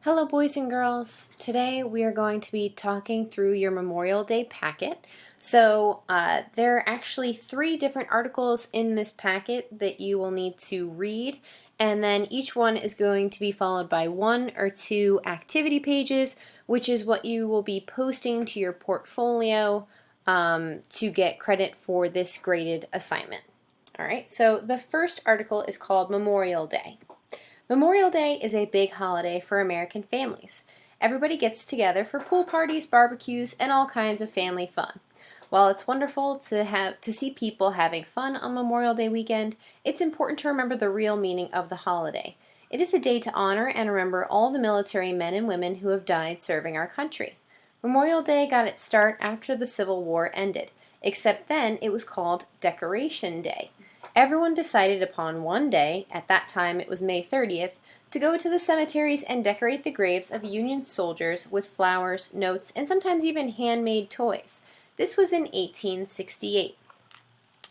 Hello, boys and girls. Today we are going to be talking through your Memorial Day packet. There are actually 3 different articles in this packet that you will need to read, and then each one is going to be followed by 1 or 2 activity pages, which is what you will be posting to your portfolio to get credit for this graded assignment. All right, so the first article is called Memorial Day. Memorial Day is a big holiday for American families. Everybody gets together for pool parties, barbecues, and all kinds of family fun. While it's wonderful to see people having fun on Memorial Day weekend, it's important to remember the real meaning of the holiday. It is a day to honor and remember all the military men and women who have died serving our country. Memorial Day got its start after the Civil War ended, except then it was called Decoration Day. Everyone decided upon one day, at that time it was May 30th, to go to the cemeteries and decorate the graves of Union soldiers with flowers, notes, and sometimes even handmade toys. This was in 1868.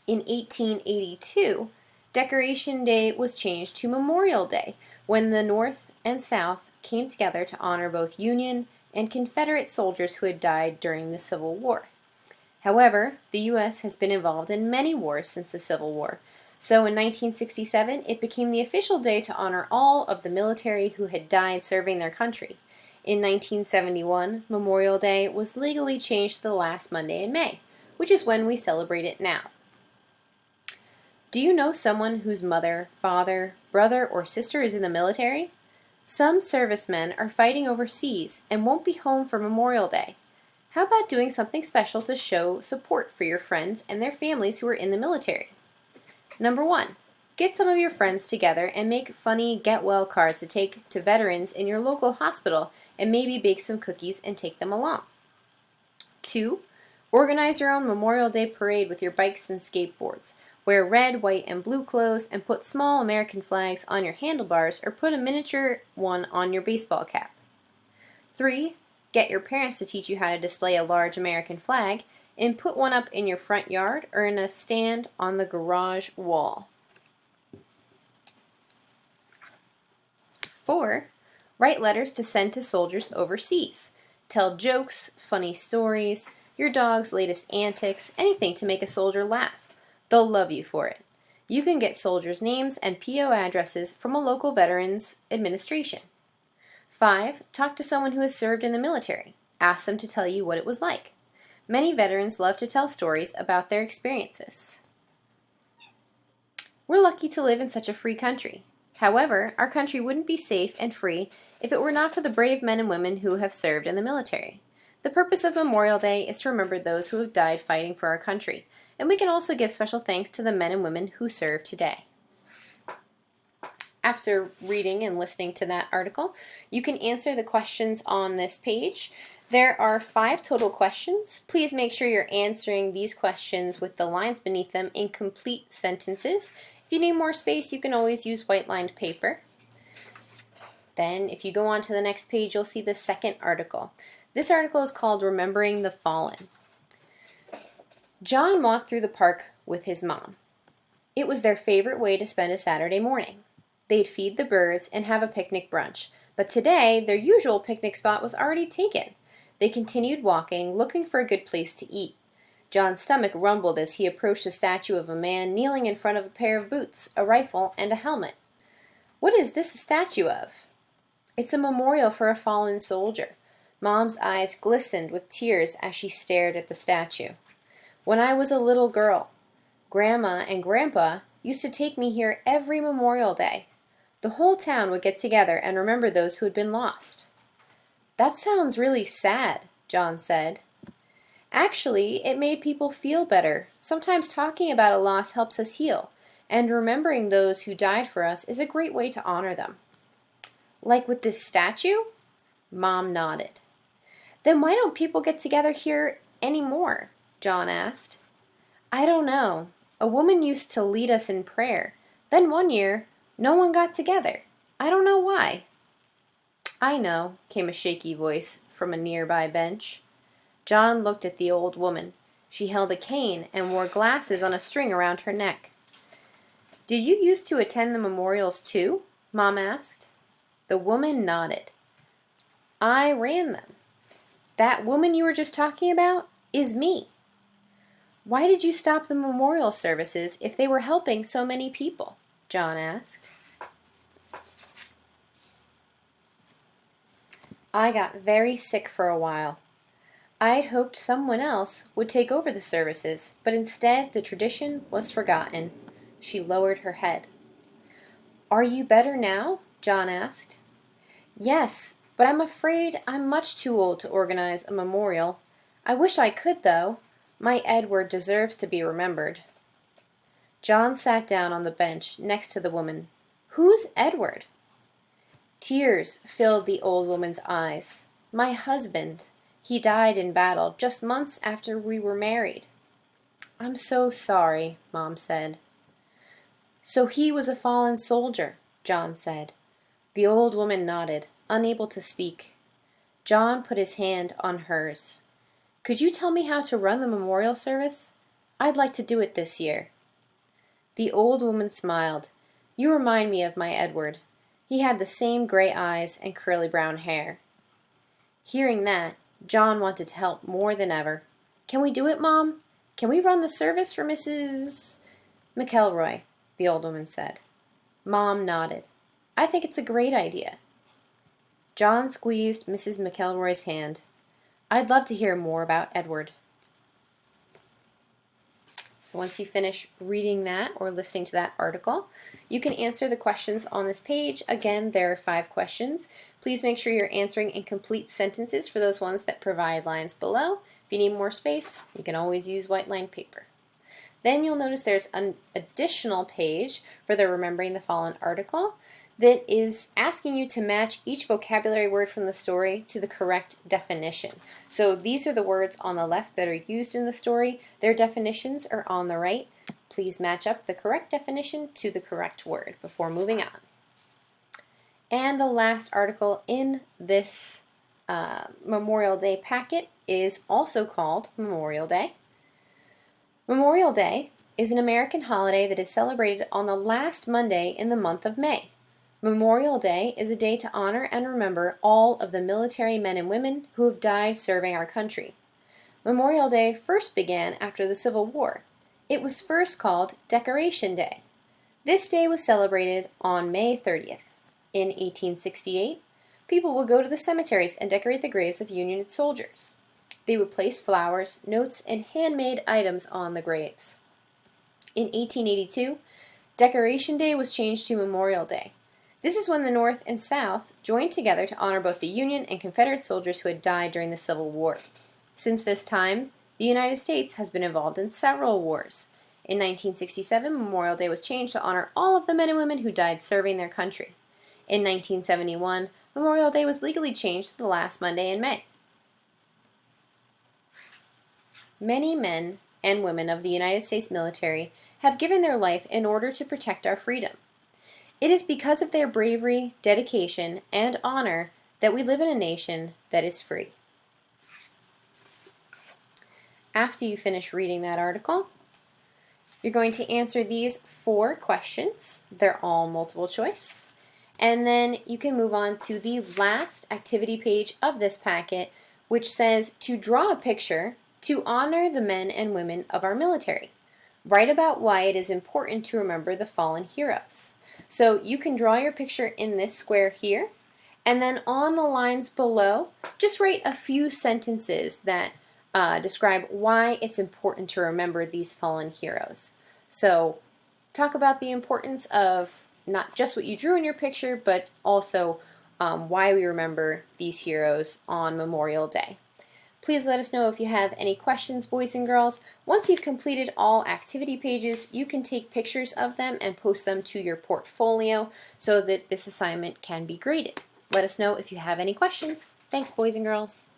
In 1882, Decoration Day was changed to Memorial Day, when the North and South came together to honor both Union and Confederate soldiers who had died during the Civil War. However, the U.S. has been involved in many wars since the Civil War, so in 1967 it became the official day to honor all of the military who had died serving their country. In 1971, Memorial Day was legally changed to the last Monday in May, which is when we celebrate it now. Do you know someone whose mother, father, brother, or sister is in the military? Some servicemen are fighting overseas and won't be home for Memorial Day. How about doing something special to show support for your friends and their families who are in the military? Number 1, get some of your friends together and make funny get-well cards to take to veterans in your local hospital and maybe bake some cookies and take them along. 2, organize your own Memorial Day parade with your bikes and skateboards. Wear red, white, and blue clothes and put small American flags on your handlebars or put a miniature one on your baseball cap. 3, get your parents to teach you how to display a large American flag and put one up in your front yard or in a stand on the garage wall. 4, write letters to send to soldiers overseas. Tell jokes, funny stories, your dog's latest antics, anything to make a soldier laugh. They'll love you for it. You can get soldiers' names and PO addresses from a local veterans administration. 5, talk to someone who has served in the military. Ask them to tell you what it was like. Many veterans love to tell stories about their experiences. We're lucky to live in such a free country. However, our country wouldn't be safe and free if it were not for the brave men and women who have served in the military. The purpose of Memorial Day is to remember those who have died fighting for our country, and we can also give special thanks to the men and women who serve today. After reading and listening to that article, you can answer the questions on this page. There are 5 total questions. Please make sure you're answering these questions with the lines beneath them in complete sentences. If you need more space, you can always use white-lined paper. Then, if you go on to the next page, you'll see the second article. This article is called Remembering the Fallen. John walked through the park with his mom. It was their favorite way to spend a Saturday morning. They'd feed the birds and have a picnic brunch, but today their usual picnic spot was already taken. They continued walking, looking for a good place to eat. John's stomach rumbled as he approached a statue of a man kneeling in front of a pair of boots, a rifle, and a helmet. What is this a statue of? It's a memorial for a fallen soldier. Mom's eyes glistened with tears as she stared at the statue. When I was a little girl, Grandma and Grandpa used to take me here every Memorial Day. The whole town would get together and remember those who had been lost. That sounds really sad, John said. Actually, it made people feel better. Sometimes talking about a loss helps us heal, and remembering those who died for us is a great way to honor them. Like with this statue? Mom nodded. Then why don't people get together here anymore? John asked. I don't know. A woman used to lead us in prayer. Then one year, no one got together. I don't know why. I know, came a shaky voice from a nearby bench. John looked at the old woman. She held a cane and wore glasses on a string around her neck. Did you used to attend the memorials too? Mom asked. The woman nodded. I ran them. That woman you were just talking about is me. Why did you stop the memorial services if they were helping so many people? John asked. I got very sick for a while. I'd hoped someone else would take over the services, but instead the tradition was forgotten. She lowered her head. Are you better now? John asked. Yes, but I'm afraid I'm much too old to organize a memorial. I wish I could, though. My Edward deserves to be remembered. John sat down on the bench next to the woman. Who's Edward? Tears filled the old woman's eyes. My husband. He died in battle just months after we were married. I'm so sorry, Mom said. So he was a fallen soldier, John said. The old woman nodded, unable to speak. John put his hand on hers. Could you tell me how to run the memorial service? I'd like to do it this year. The old woman smiled. You remind me of my Edward. He had the same gray eyes and curly brown hair. Hearing that, John wanted to help more than ever. Can we do it, Mom? Can we run the service for Mrs. McElroy? The old woman said. Mom nodded. I think it's a great idea. John squeezed Mrs. McElroy's hand. I'd love to hear more about Edward. So once you finish reading that or listening to that article, you can answer the questions on this page. Again, there are 5 questions. Please make sure you're answering in complete sentences for those ones that provide lines below. If you need more space, you can always use white line paper. Then you'll notice there's an additional page for the Remembering the Fallen article that is asking you to match each vocabulary word from the story to the correct definition. So these are the words on the left that are used in the story. Their definitions are on the right. Please match up the correct definition to the correct word before moving on. And the last article in this Memorial Day packet is also called Memorial Day. Memorial Day is an American holiday that is celebrated on the last Monday in the month of May. Memorial Day is a day to honor and remember all of the military men and women who have died serving our country. Memorial Day first began after the Civil War. It was first called Decoration Day. This day was celebrated on May 30th. In 1868, people would go to the cemeteries and decorate the graves of Union soldiers. They would place flowers, notes, and handmade items on the graves. In 1882, Decoration Day was changed to Memorial Day. This is when the North and South joined together to honor both the Union and Confederate soldiers who had died during the Civil War. Since this time, the United States has been involved in several wars. In 1967, Memorial Day was changed to honor all of the men and women who died serving their country. In 1971, Memorial Day was legally changed to the last Monday in May. Many men and women of the United States military have given their life in order to protect our freedom. It is because of their bravery, dedication, and honor that we live in a nation that is free. After you finish reading that article, you're going to answer these 4 questions. They're all multiple choice. And then you can move on to the last activity page of this packet, which says to draw a picture to honor the men and women of our military. Write about why it is important to remember the fallen heroes. So you can draw your picture in this square here, and then on the lines below, just write a few sentences that describe why it's important to remember these fallen heroes. So talk about the importance of not just what you drew in your picture, but also why we remember these heroes on Memorial Day. Please let us know if you have any questions, boys and girls. Once you've completed all activity pages, you can take pictures of them and post them to your portfolio so that this assignment can be graded. Let us know if you have any questions. Thanks, boys and girls.